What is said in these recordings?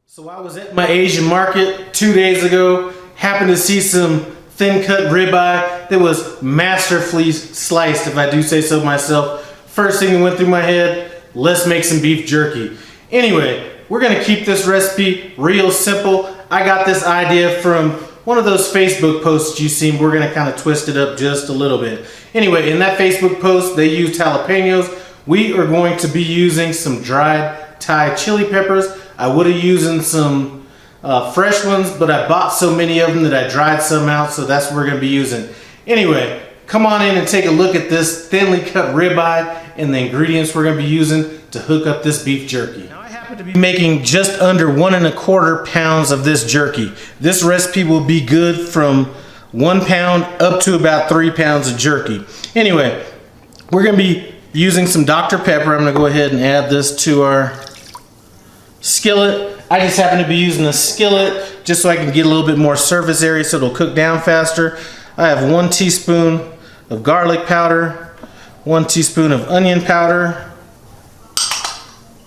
So I was at my Asian market 2 days ago, happened to see some thin cut ribeye that was masterfully sliced, if I do say so myself. First thing that went through my head, let's make some beef jerky. Anyway, we're gonna keep this recipe real simple. I got this idea from one of those Facebook posts you've seen. We're gonna kind of twist it up just a little bit. Anyway, in that Facebook post, they used jalapenos. We are going to be using some dried Thai chili peppers. I would have used some fresh ones, but I bought so many of them that I dried some out, so that's what we're gonna be using. Anyway, come on in and take a look at this thinly cut ribeye and the ingredients we're gonna be using to hook up this beef jerky. Now I happen to be making just under 1 1/4 pounds of this jerky. This recipe will be good from 1 pound up to about 3 pounds of jerky. Anyway, we're gonna be using some Dr. Pepper. I'm gonna go ahead and add this to our skillet. I just happen to be using a skillet just so I can get a little bit more surface area so it'll cook down faster. I have 1 teaspoon of garlic powder, 1 teaspoon of onion powder,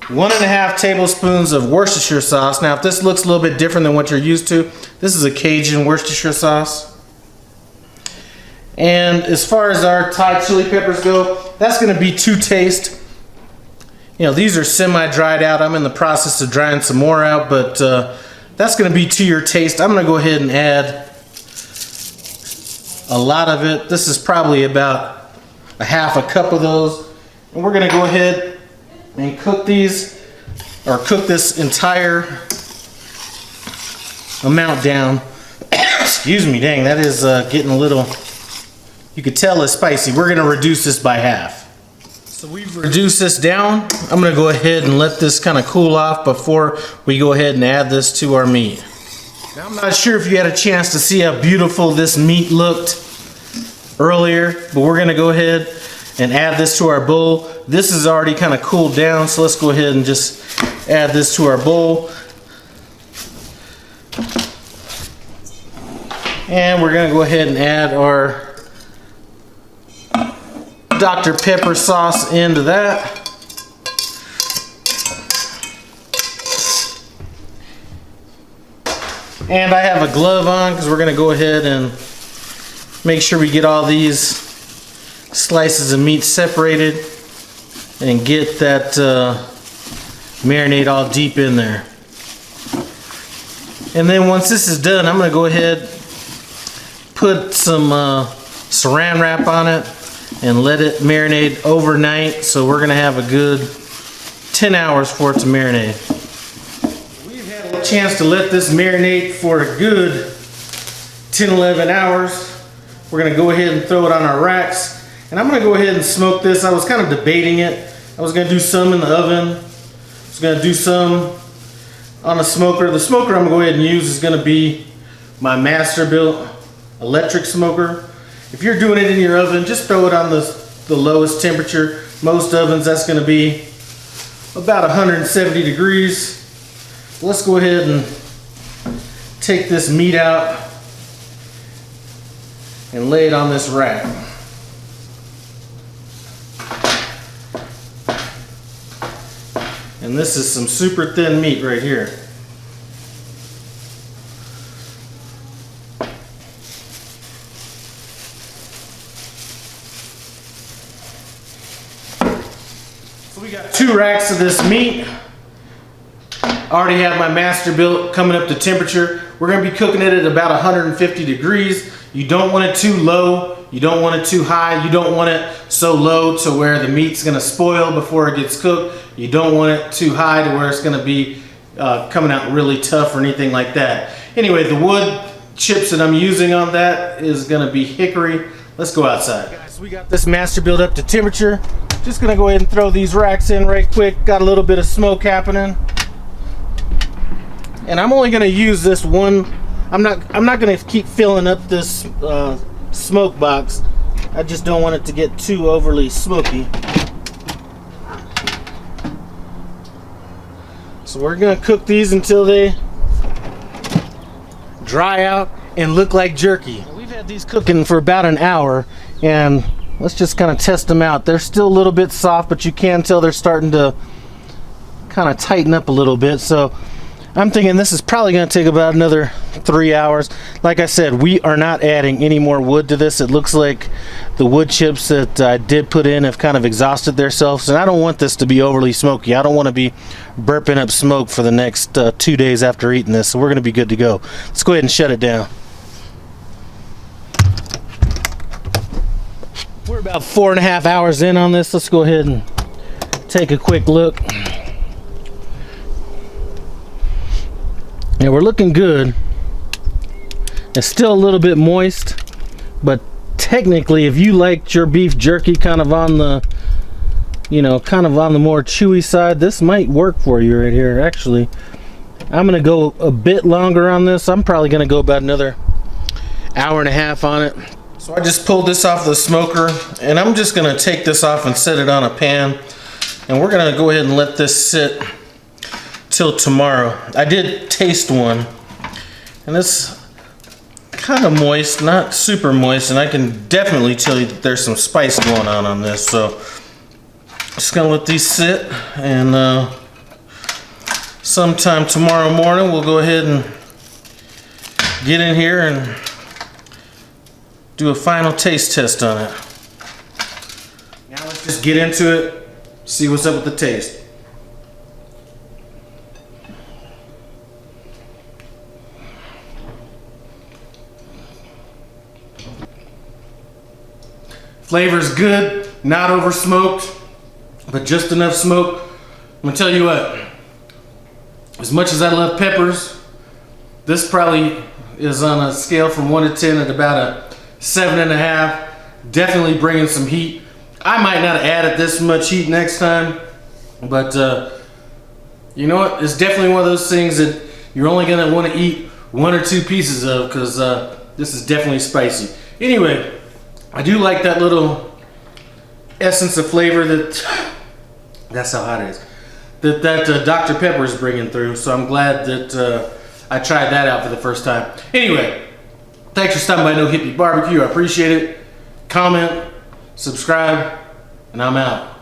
1½ tablespoons of Worcestershire sauce. Now if this looks a little bit different than what you're used to, this is a Cajun Worcestershire sauce. And as far as our Thai chili peppers go, that's going to be to taste. You know, these are semi-dried out. I'm in the process of drying some more out, but that's going to be to your taste. I'm going to go ahead and add a lot of it. This is probably about a ½ cup of those. And we're going to go ahead and cook these, or cook this entire amount down. Excuse me, dang, that is getting a little, you could tell it's spicy. We're going to reduce this by half. So we've reduced this down. I'm gonna go ahead and let this kind of cool off before we go ahead and add this to our meat. Now I'm not sure if you had a chance to see how beautiful this meat looked earlier, but we're gonna go ahead and add this to our bowl. This is already kind of cooled down, so let's go ahead and just add this to our bowl. And we're gonna go ahead and add our Dr. Pepper sauce into that. And I have a glove on because we're going to go ahead and make sure we get all these slices of meat separated and get that marinade all deep in there. And then once this is done, I'm going to go ahead, put some saran wrap on it and let it marinate overnight. So we're gonna have a good 10 hours for it to marinate. We've had a chance to let this marinate for a good 10-11 hours. We're gonna go ahead and throw it on our racks, and I'm gonna go ahead and smoke this. I was kind of debating it. I was gonna do some in the oven, I was gonna do some on a smoker. The smoker I'm gonna go ahead and use is gonna be my Masterbuilt Electric Smoker. If you're doing it in your oven, just throw it on the lowest temperature. Most ovens, that's going to be about 170 degrees. Let's go ahead and take this meat out and lay it on this rack. And this is some super thin meat right here. We got 2 racks of this meat. I already have my Masterbuilt coming up to temperature. We're going to be cooking it at about 150 degrees. You don't want it too low. You don't want it too high. You don't want it so low to where the meat's going to spoil before it gets cooked. You don't want it too high to where it's going to be coming out really tough or anything like that. Anyway, the wood chips that I'm using on that is going to be hickory. Let's go outside. Guys, we got this Masterbuilt up to temperature. Just gonna go ahead and throw these racks in right quick. Got a little bit of smoke happening, and I'm only gonna use this one. I'm not gonna keep filling up this smoke box. I just don't want it to get too overly smoky. So we're gonna cook these until they dry out and look like jerky. We've had these cooking for about an hour, and let's just kind of test them out. They're still a little bit soft, but you can tell they're starting to kind of tighten up a little bit. So I'm thinking this is probably going to take about another 3 hours. Like I said, we are not adding any more wood to this. It looks like the wood chips that I did put in have kind of exhausted themselves, and I don't want this to be overly smoky. I don't want to be burping up smoke for the next 2 days after eating this, so we're going to be good to go. Let's go ahead and shut it down. We're about 4.5 hours in on this. Let's go ahead and take a quick look. Yeah, we're looking good. It's still a little bit moist, but technically, if you liked your beef jerky kind of on the, you know, kind of on the more chewy side, this might work for you right here. Actually, I'm gonna go a bit longer on this. I'm probably gonna go about another 1.5 hours on it. So I just pulled this off the smoker, and I'm just gonna take this off and set it on a pan, and we're gonna go ahead and let this sit till tomorrow. I did taste one, and it's kind of moist, not super moist, and I can definitely tell you that there's some spice going on this. So just gonna let these sit, and sometime tomorrow morning we'll go ahead and get in here and do a final taste test on it. Now let's just get into it, see what's up with the taste. Flavor's good, not over smoked, but just enough smoke. I'm gonna tell you what, as much as I love peppers, this probably is on a scale from 1 to 10 at about a 7.5. Definitely bringing some heat. I might not add it this much heat next time, but you know what? It's definitely one of those things that you're only gonna want to eat 1 or 2 pieces of, because this is definitely spicy. Anyway, I do like that little essence of flavor that's how hot it is, that Dr. Pepper is bringing through. So I'm glad that I tried that out for the first time. Anyway, thanks for stopping by No Hippie Barbecue. I appreciate it. Comment, subscribe, and I'm out.